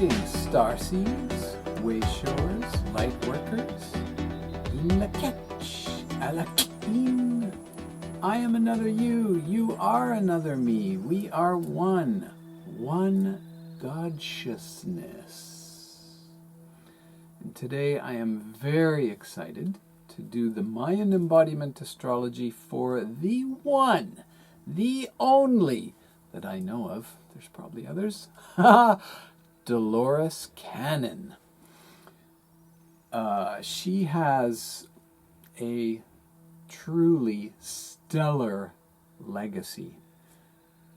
Greetings, Starseeds, Wayshores, Lightworkers, Een Laq, a.k.a. I am another you, you are another me, we are one God-sciousness. And today I am very excited to do the Mayan Embodiment Astrology for the one, the only that I know of. There's probably others. Dolores Cannon. She has a truly stellar legacy.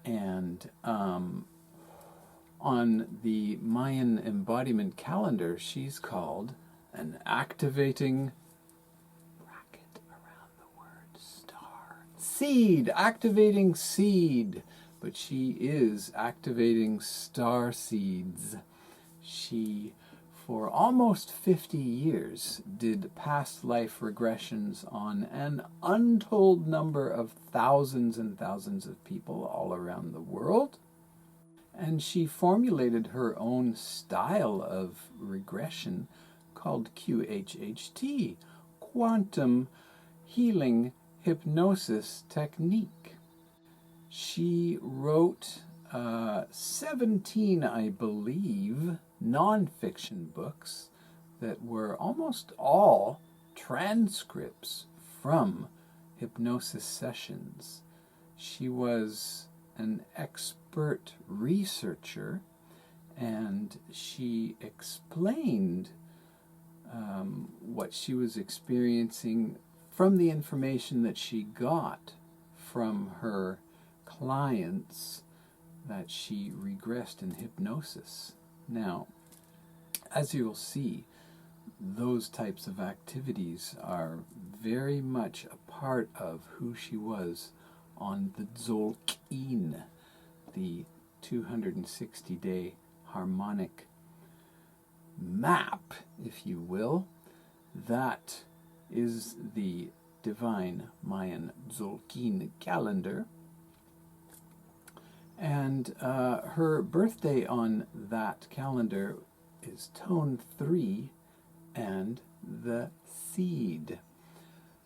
And on the Mayan embodiment calendar, she's called an activating bracket around the word star. Seed, activating seed. But she is activating starseeds. She, for almost 50 years, did past life regressions on an untold number of thousands and thousands of people all around the world. And she formulated her own style of regression called QHHT, Quantum Healing Hypnosis Technique. She wrote 17, I believe, non-fiction books that were almost all transcripts from hypnosis sessions. She was an expert researcher, and she explained what she was experiencing from the information that she got from her clients that she regressed in hypnosis. Now, as you'll see, those types of activities are very much a part of who she was on the Tzolk'in, the 260-day harmonic map, if you will. That is the divine Mayan Tzolk'in calendar. And her birthday on that calendar is tone 3 and the seed.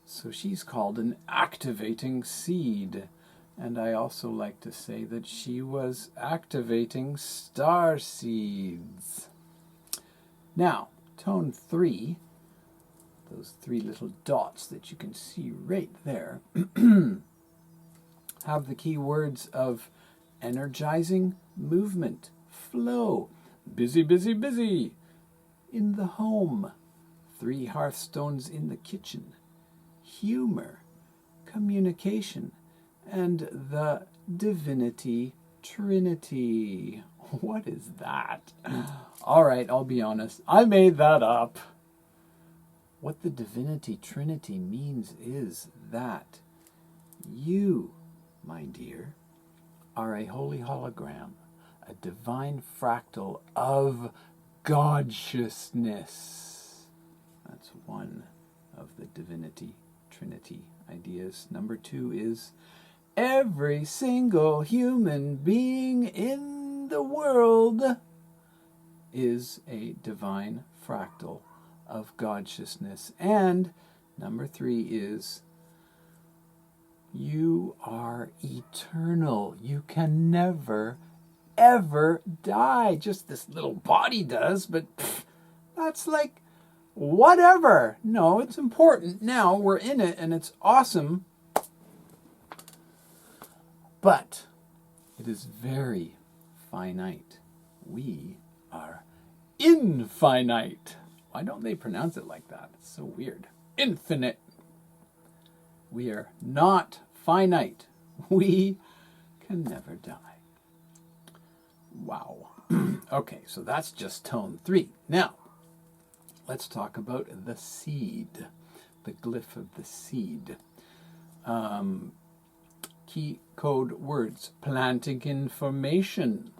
So she's called an activating seed. And I also like to say that she was activating star seeds. Now, tone 3, those 3 little dots that you can see right there, have the key words of energizing, movement, flow, busy, busy, busy, in the home, 3 hearthstones in the kitchen, humor, communication, and the divinity trinity. What is that? All right, I'll be honest. I made that up. What the divinity trinity means is that you, my dear, are a holy hologram, a divine fractal of God-sciousness. That's one of the divinity trinity ideas. Number 2 is every single human being in the world is a divine fractal of God-sciousness. And number 3 is you are eternal. You can never, ever die. Just this little body does, but that's like, whatever. No, it's important. Now we're in it, and it's awesome. But it is very finite. We are infinite. Why don't they pronounce it like that? It's so weird. Infinite. We are not finite. We can never die. Wow. Okay, so that's just tone 3. Now, let's talk about the seed, the glyph of the seed. Key code words: planting information,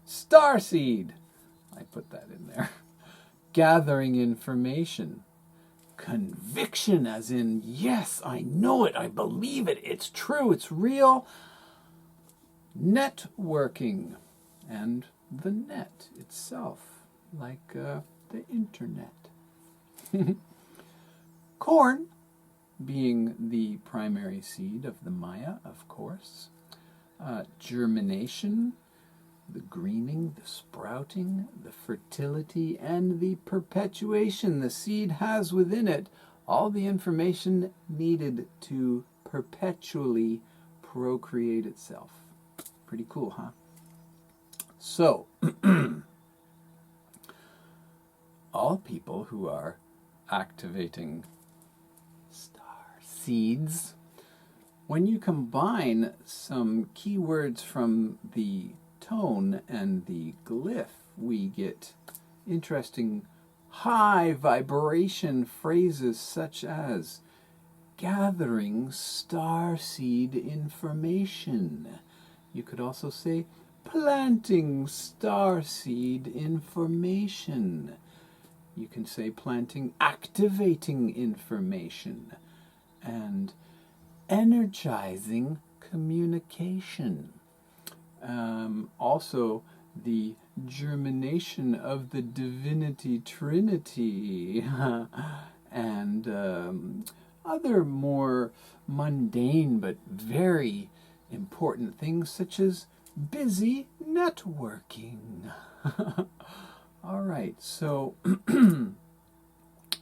starseed. I put that in there. Gathering information. Conviction, as in, yes, I know it, I believe it, it's true, it's real. Networking and the net itself, like the internet. Corn being the primary seed of the Maya, of course. Germination, the greening, the sprouting, the fertility, and the perpetuation. The seed has within it all the information needed to perpetually procreate itself. Pretty cool, huh? So, all people who are activating star seeds, when you combine some keywords from the tone and the glyph, we get interesting high vibration phrases such as gathering starseed information. You could also say planting starseed information. You can say planting activating information, and energizing communication. Also, the germination of the divinity trinity, and other more mundane but very important things such as busy networking. All right, so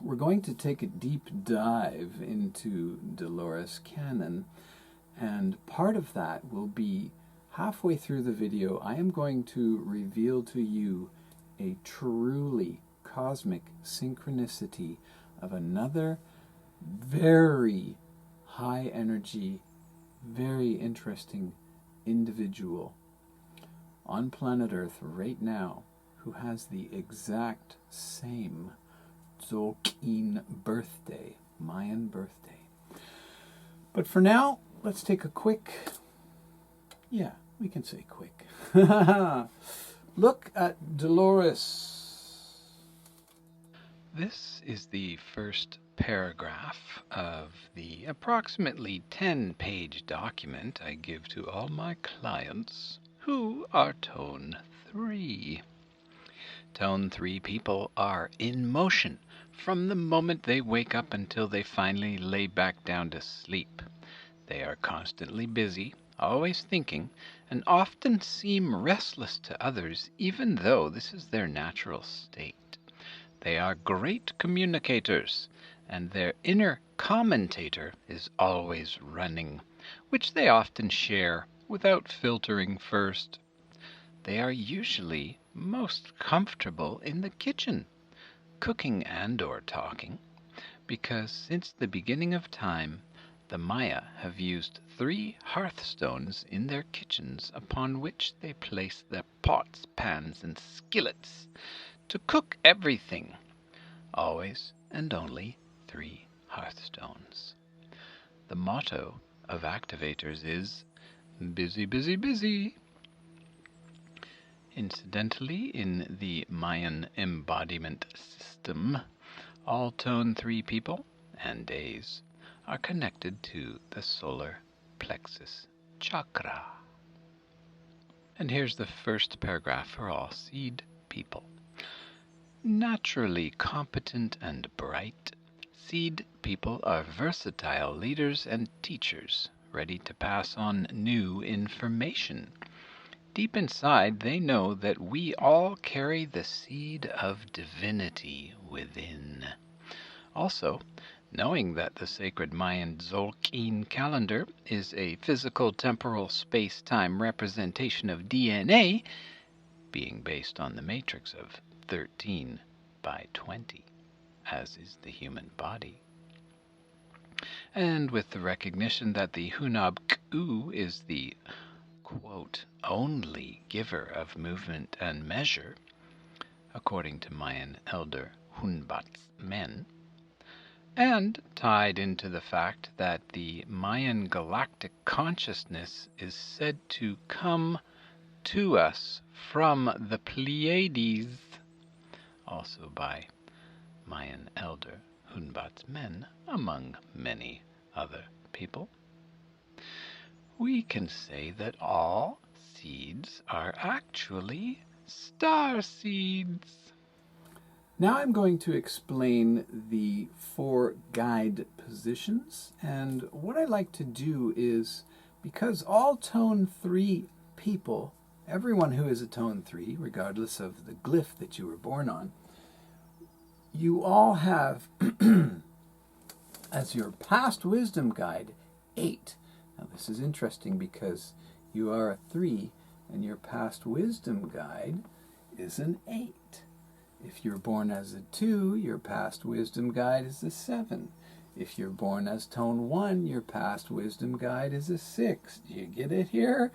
we're going to take a deep dive into Dolores Cannon, and part of that will be halfway through the video. I am going to reveal to you a truly cosmic synchronicity of another very high energy, very interesting individual on planet Earth right now who has the exact same Tzolk'in birthday, Mayan birthday. But for now, let's take a quick, we can say quick, look at Dolores. This is the first paragraph of the approximately 10-page document I give to all my clients who are Tone 3. Tone 3 people are in motion from the moment they wake up until they finally lay back down to sleep. They are constantly busy, always thinking, and often seem restless to others, even though this is their natural state. They are great communicators, and their inner commentator is always running, which they often share without filtering first. They are usually most comfortable in the kitchen, cooking and/or talking, because since the beginning of time, the Maya have used 3 hearthstones in their kitchens upon which they place their pots, pans, and skillets to cook everything. Always and only 3 hearthstones. The motto of activators is busy, busy, busy. Incidentally, in the Mayan embodiment system, all Tone 3 people and days are connected to the solar plexus chakra. And here's the first paragraph for all seed people. Naturally competent and bright, seed people are versatile leaders and teachers, ready to pass on new information. Deep inside, they know that we all carry the seed of divinity within. Also, knowing that the sacred Mayan Tzolk'in calendar is a physical temporal space-time representation of DNA, being based on the matrix of 13 by 20, as is the human body. And with the recognition that the Hunab-Ku is the quote, only giver of movement and measure, according to Mayan elder Hunbat's men, and tied into the fact that the Mayan galactic consciousness is said to come to us from the Pleiades, also by Mayan elder Hunbat's men, among many other people, we can say that all seeds are actually Starseeds. Now I'm going to explain the 4 guide positions, and what I like to do is, because all tone 3 people, everyone who is a tone 3, regardless of the glyph that you were born on, you all have as your past wisdom guide 8. Now this is interesting because you are a 3 and your past wisdom guide is an 8. If you're born as a 2, your past wisdom guide is a 7. If you're born as tone 1, your past wisdom guide is a 6. Do you get it here?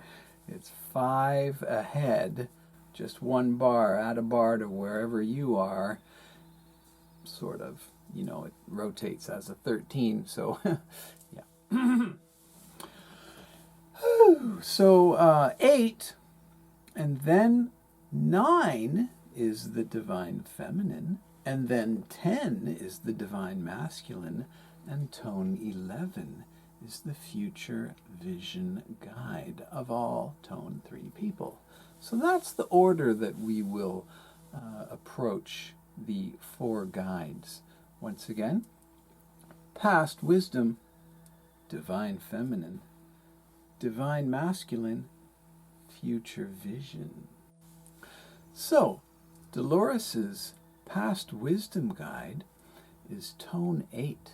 It's 5 ahead, just 1 bar, add a bar to wherever you are, sort of. You know, it rotates as a 13, so yeah. So 8, and then 9 is the divine feminine, and then 10 is the divine masculine, and tone 11 is the future vision guide of all tone 3 people. So that's the order that we will approach the 4 guides. Once again, past wisdom, divine feminine, divine masculine, future vision. So, Dolores's past wisdom guide is tone 8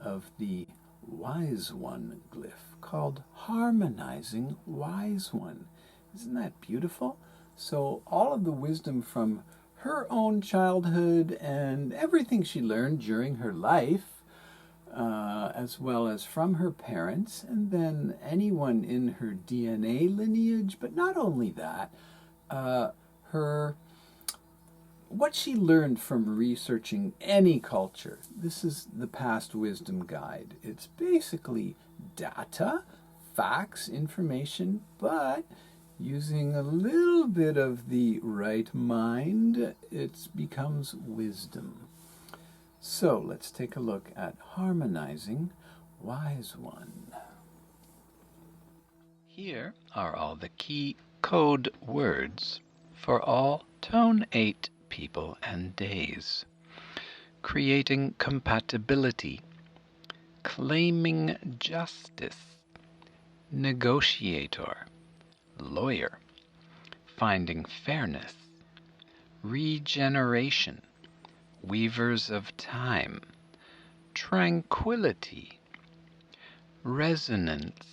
of the Wise One glyph, called Harmonizing Wise One. Isn't that beautiful? So all of the wisdom from her own childhood and everything she learned during her life, as well as from her parents, and then anyone in her DNA lineage, but not only that, what she learned from researching any culture. This is the past wisdom guide. It's basically data, facts, information, but using a little bit of the right mind, it becomes wisdom. So let's take a look at Harmonizing Wise One. Here are all the key code words for all tone 8 people and days. Creating compatibility, claiming justice, negotiator, lawyer, finding fairness, regeneration, weavers of time, tranquility, resonance,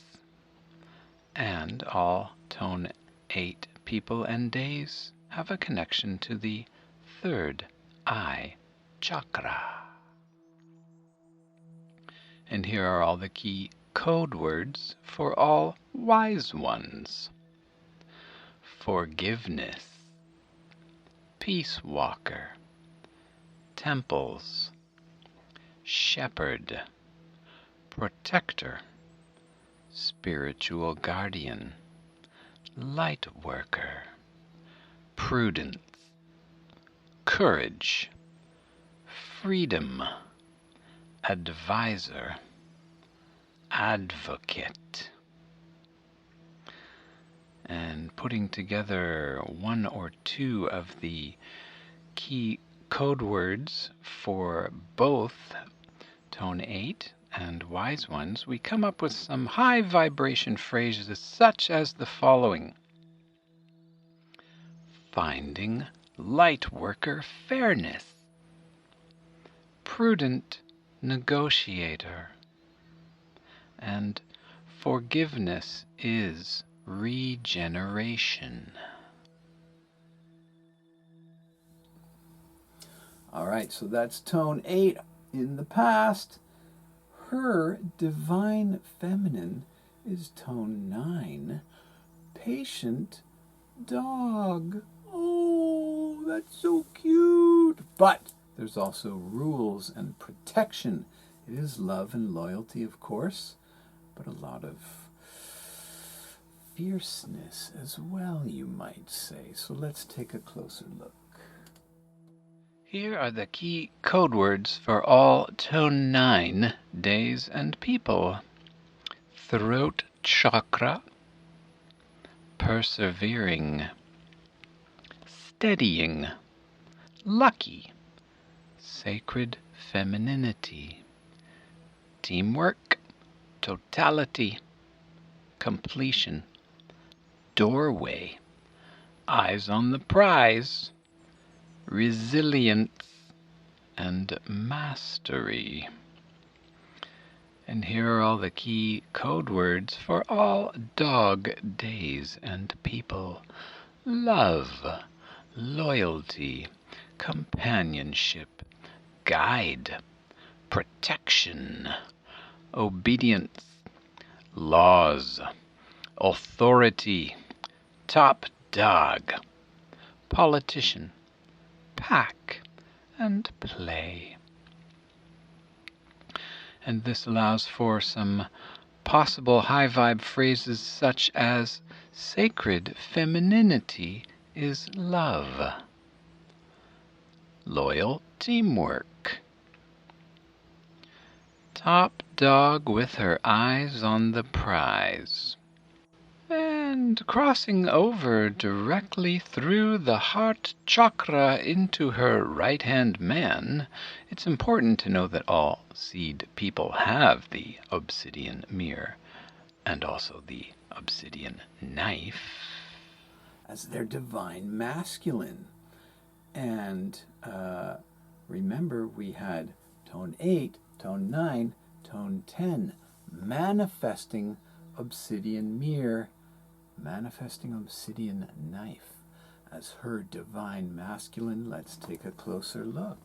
and all tone 8 people and days have a connection to the 3rd eye chakra. And here are all the key code words for all wise ones. Forgiveness, peace walker, temples, shepherd, protector, spiritual guardian, light worker, prudence, courage, freedom, advisor, advocate. And putting together 1 or 2 of the key code words for both tone 8 and wise ones, we come up with some high vibration phrases such as the following: finding light worker fairness, prudent negotiator, and forgiveness is regeneration. All right, so that's tone 8 in the past. Her divine feminine is tone 9, patient dog. Oh, that's so cute. But there's also rules and protection. It is love and loyalty, of course, but a lot of fierceness as well, you might say. So let's take a closer look. Here are the key code words for all tone 9 days and people. Throat chakra, persevering, steadying, lucky, sacred femininity, teamwork, totality, completion, doorway, eyes on the prize, resilience, and mastery. And here are all the key code words for all dog days and people. Love, loyalty, companionship, guide, protection, obedience, laws, authority, top dog, politician, pack, and play. And this allows for some possible high vibe phrases such as sacred femininity is love, loyal teamwork, top dog with her eyes on the prize. And crossing over directly through the heart chakra into her right-hand man, it's important to know that all seed people have the obsidian mirror and also the obsidian knife as their divine masculine. And remember, we had tone 8, tone 9, tone 10, manifesting obsidian mirror, manifesting obsidian knife as her divine masculine. Let's take a closer look.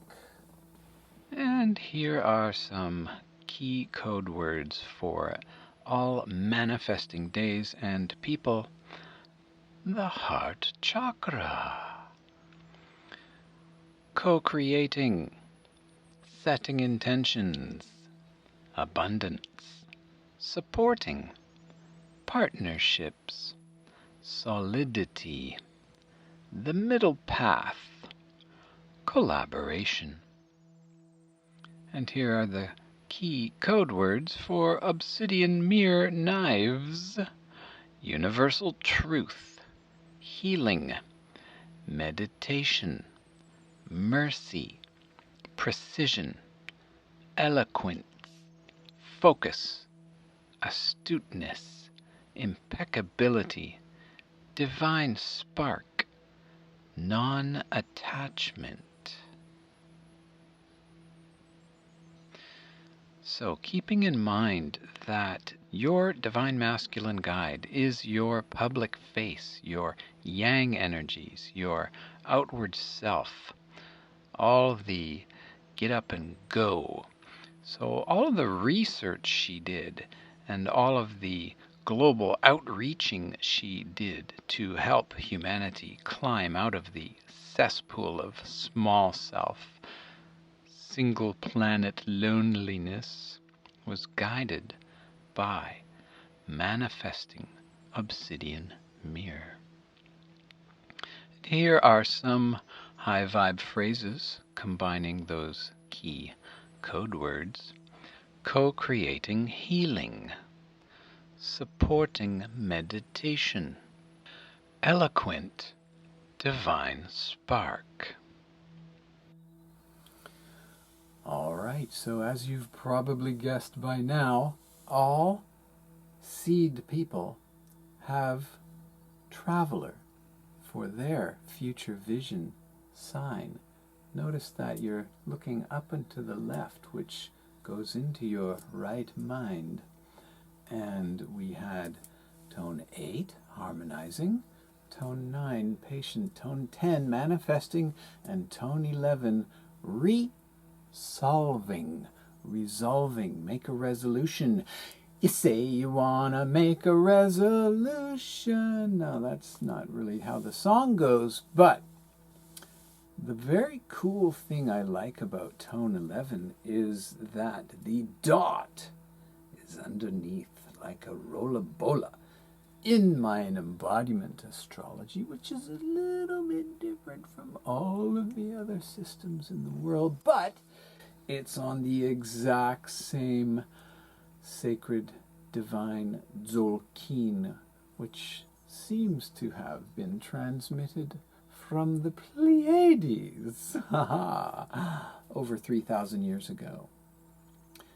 And here are some key code words for all manifesting days and people. The heart chakra. Co-creating, setting intentions, abundance, supporting, partnerships, solidity, the middle path, collaboration. And here are the key code words for obsidian mirror knives: universal truth, healing, meditation, mercy, precision, eloquence, focus, astuteness, impeccability, divine spark, non-attachment. So keeping in mind that your divine masculine guide is your public face, your yang energies, your outward self, all the get up and go. So all of the research she did and all of the global outreaching she did to help humanity climb out of the cesspool of small self, single planet loneliness, was guided by manifesting obsidian mirror. Here are some high vibe phrases combining those key code words: co-creating healing, supporting meditation, eloquent, divine spark. All right, so as you've probably guessed by now, all seed people have traveler for their future vision sign. Notice that you're looking up and to the left, which goes into your right mind. And we had tone 8, harmonizing, tone 9, patient, tone 10, manifesting, and tone 11, resolving, make a resolution. You say you want to make a resolution. Now, that's not really how the song goes, but the very cool thing I like about tone 11 is that the dot is underneath like a rollabola in Mayan Embodiment Astrology, which is a little bit different from all of the other systems in the world, but it's on the exact same sacred divine Tzolk'in, which seems to have been transmitted from the Pleiades, over 3,000 years ago.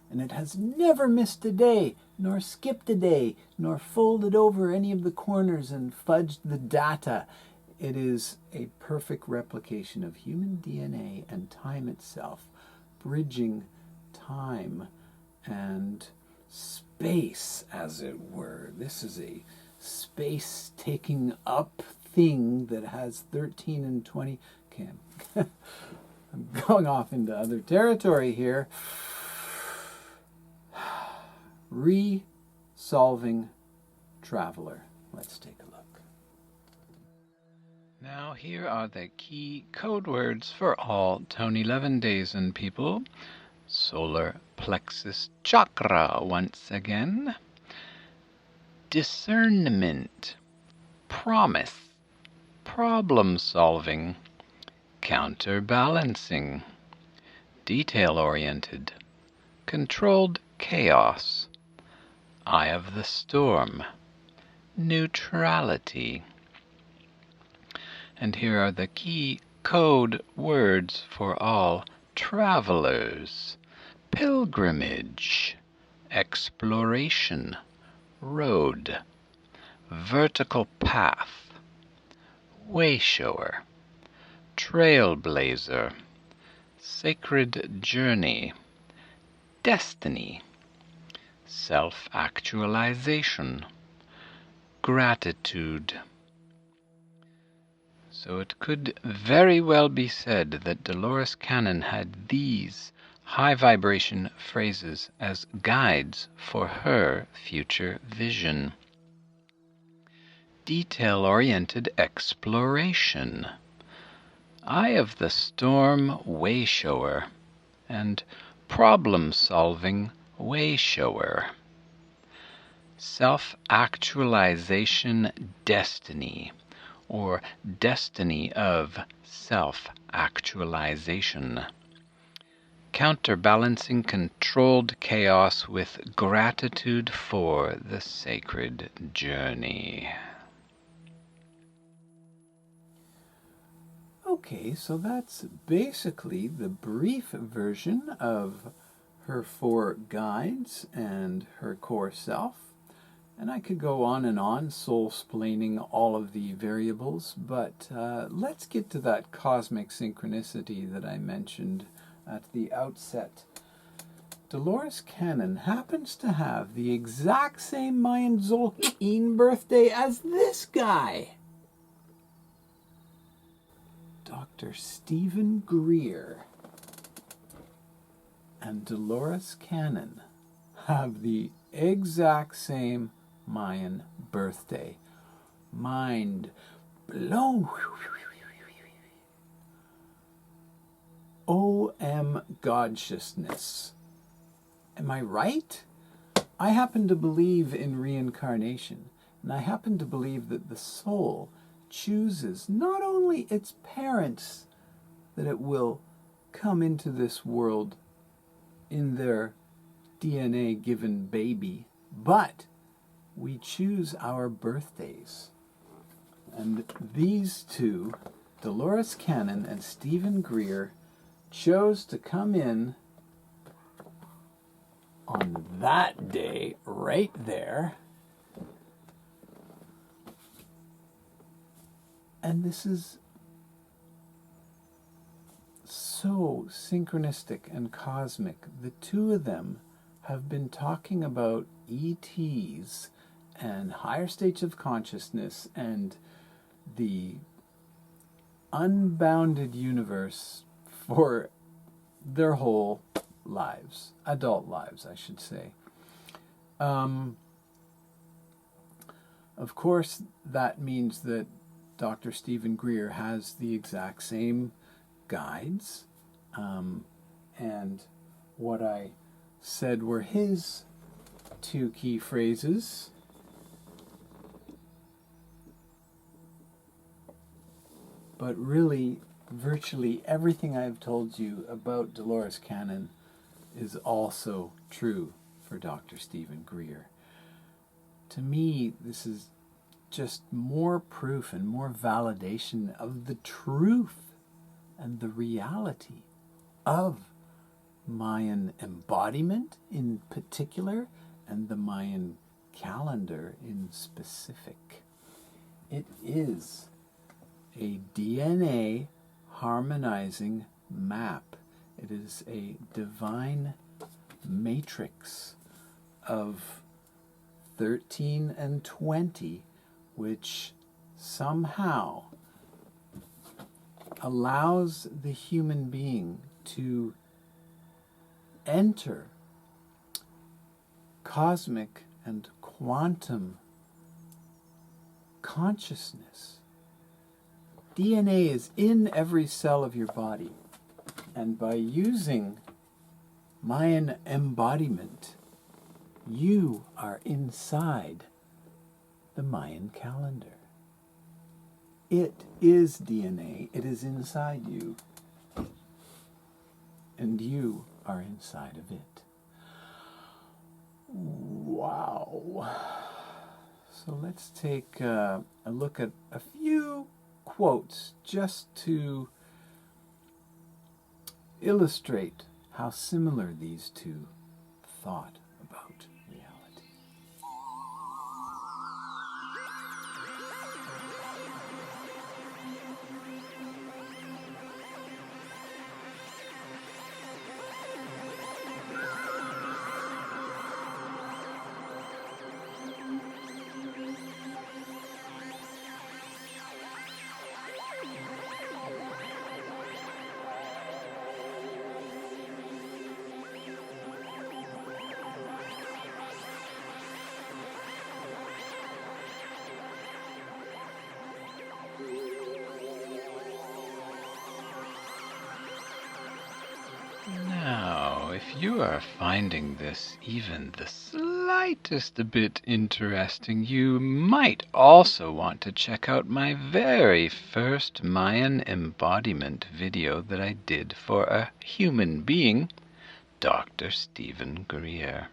And it has never missed a day, nor skipped a day, nor folded over any of the corners and fudged the data. It is a perfect replication of human DNA and time itself, bridging time and space, as it were. This is a space-taking up thing that has 13 and 20... Okay, I'm going off into other territory here. Resolving Traveler. Let's take a look. Now here are the key code words for all Tone 11 days and people. Solar plexus chakra once again. Discernment. Promise. Problem solving. Counterbalancing. Detail-oriented. Controlled chaos. Eye of the storm. Neutrality. And here are the key code words for all travelers. Pilgrimage. Exploration. Road. Vertical path. Wayshower. Trailblazer. Sacred journey. Destiny. Self-actualization. Gratitude. So it could very well be said that Dolores Cannon had these high-vibration phrases as guides for her future vision. Detail-oriented exploration. Eye of the storm wayshower and problem-solving wayshower. Self-actualization destiny, or destiny of self-actualization. Counterbalancing controlled chaos with gratitude for the sacred journey. Okay, so that's basically the brief version of her 4 guides and her core self. And I could go on, soul-splaining all of the variables, but let's get to that cosmic synchronicity that I mentioned at the outset. Dolores Cannon happens to have the exact same Mayan Zolk'in birthday as this guy. Dr. Stephen Greer and Dolores Cannon have the exact same Mayan birthday. Mind blown. O.M. God-sciousness. Am I right? I happen to believe in reincarnation, and I happen to believe that the soul chooses not only its parents that it will come into this world in their DNA-given baby, but we choose our birthdays. And these two, Dolores Cannon and Stephen Greer, chose to come in on that day right there. And this is so synchronistic and cosmic. The two of them have been talking about ETs and higher states of consciousness and the unbounded universe for their whole lives, adult lives, I should say. Of course, that means that Dr. Stephen Greer has the exact same guides, and what I said were his 2 key phrases. But really, virtually everything I've told you about Dolores Cannon is also true for Dr. Stephen Greer. To me, this is just more proof and more validation of the truth and the reality of Mayan embodiment in particular and the Mayan calendar in specific. It is a DNA harmonizing map. It is a divine matrix of 13 and 20, which somehow allows the human being to enter cosmic and quantum consciousness. DNA is in every cell of your body, and by using Mayan embodiment, you are inside the Mayan calendar. It is DNA. It is inside you. And you are inside of it. Wow. So let's take a look at a few quotes just to illustrate how similar these two thought about reality. Now, if you are finding this even the slightest bit interesting, you might also want to check out my very first Mayan embodiment video that I did for a human being, Dr. Stephen Greer.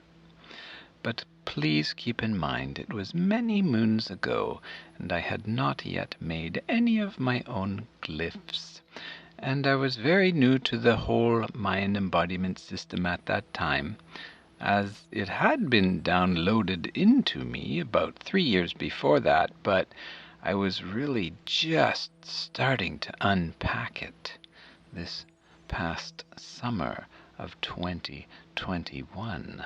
But please keep in mind it was many moons ago, and I had not yet made any of my own glyphs. And I was very new to the whole Mayan embodiment system at that time, as it had been downloaded into me about 3 years before that, but I was really just starting to unpack it this past summer of 2021.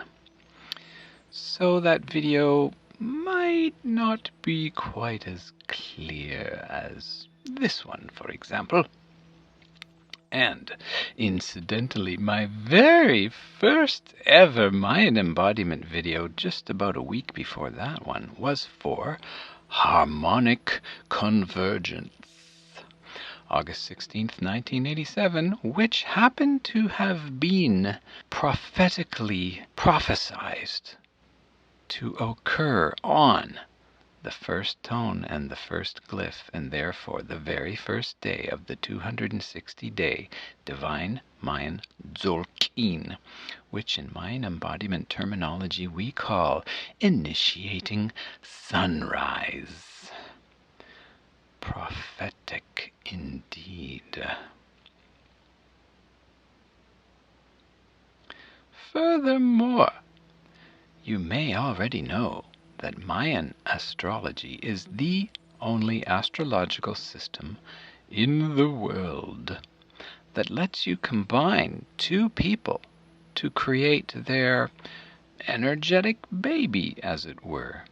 So that video might not be quite as clear as this one, for example. And, incidentally, my very first ever Mayan embodiment video, just about a week before that one, was for harmonic convergence. August 16th, 1987, which happened to have been prophetically prophesized to occur on the first tone and the first glyph, and therefore the very first day of the 260-day divine Mayan Tzolk'in, which in Mayan embodiment terminology we call initiating sunrise. Prophetic indeed. Furthermore, you may already know that Mayan astrology is the only astrological system in the world that lets you combine two people to create their energetic baby, as it were.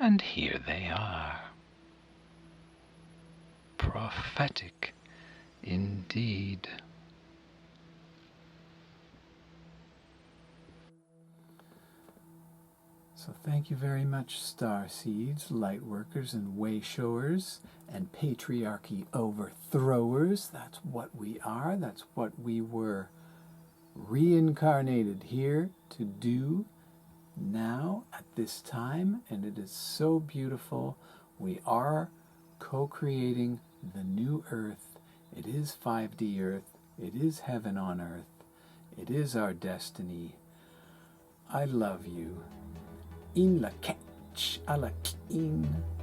And here they are. Prophetic indeed. So thank you very much, Starseeds, Lightworkers and Wayshowers, and Patriarchy Overthrowers. That's what we are. That's what we were reincarnated here to do now at this time. And it is so beautiful. We are co-creating the new Earth. It is 5D Earth. It is heaven on Earth. It is our destiny. I love you. Een Laq, a.k.a.